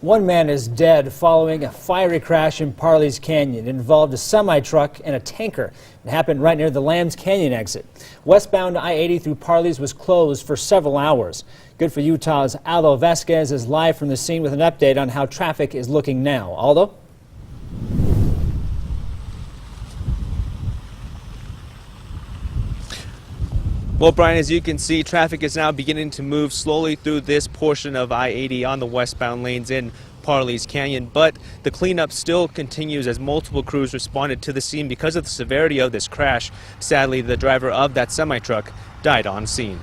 One man is dead following a fiery crash in Parley's Canyon. It involved a semi-truck and a tanker. It happened right near the Lambs Canyon exit. Westbound I-80 through Parley's was closed for several hours. Good for Utah's Aldo Vasquez is live from the scene with an update on how traffic is looking now. Aldo? Well, Brian, as you can see, traffic is now beginning to move slowly through this portion of I-80 on the westbound lanes in Parley's Canyon, but the cleanup still continues as multiple crews responded to the scene because of the severity of this crash. Sadly, the driver of that semi-truck died on scene.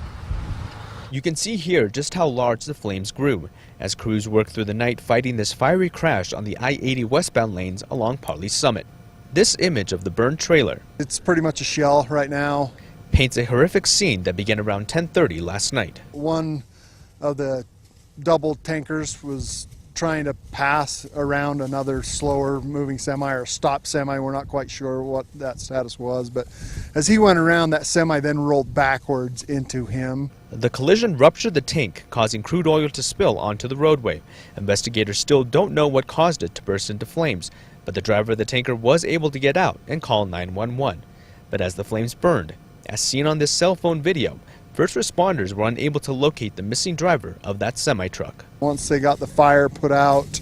You can see here just how large the flames grew as crews worked through the night fighting this fiery crash on the I-80 westbound lanes along Parley's summit. This image of the burned trailer, it's pretty much a shell right now, paints a horrific scene that began around 10:30 last night. One of the double tankers was trying to pass around another slower moving semi or stop semi. We're not quite sure what that status was, but as he went around, that semi then rolled backwards into him. The collision ruptured the tank, causing crude oil to spill onto the roadway. Investigators still don't know what caused it to burst into flames, but the driver of the tanker was able to get out and call 911. But as the flames burned, as seen on this cell phone video, first responders were unable to locate the missing driver of that semi-truck. Once they got the fire put out,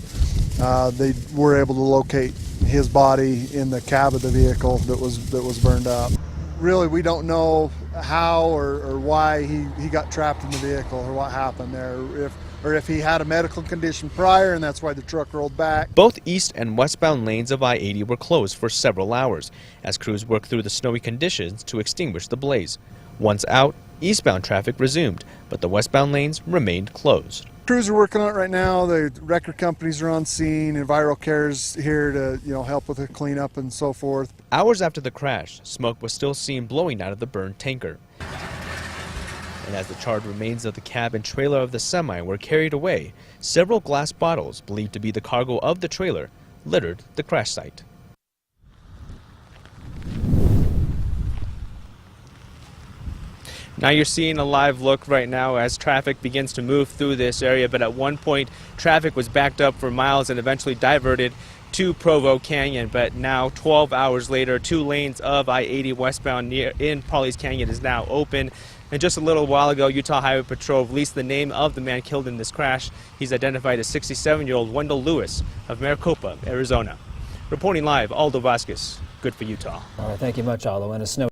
they were able to locate his body in the cab of the vehicle that was burned up. Really, we don't know how or why he got trapped in the vehicle or what happened there, or if he had a medical condition prior and that's why the truck rolled back. Both east and westbound lanes of I-80 were closed for several hours as crews worked through the snowy conditions to extinguish the blaze. Once out, eastbound traffic resumed, but the westbound lanes remained closed. Crews are working on it right now. The record companies are on scene. EnviroCare is here to help with the cleanup and so forth. Hours after the crash, smoke was still seen blowing out of the burned tanker. And as the charred remains of the cab and trailer of the semi were carried away, several glass bottles, believed to be the cargo of the trailer, littered the crash site. Now you're seeing a live look right now as traffic begins to move through this area, but at one point traffic was backed up for miles and eventually diverted to Provo Canyon. But now 12 hours later, 2 lanes of I-80 westbound in Parley's Canyon is now open. And just a little while ago, Utah Highway Patrol released the name of the man killed in this crash. He's identified as 67-year-old Wendell Lewis of Maricopa, Arizona. Reporting live, Aldo Vasquez. Good for Utah. All right, thank you much, Aldo. And a snow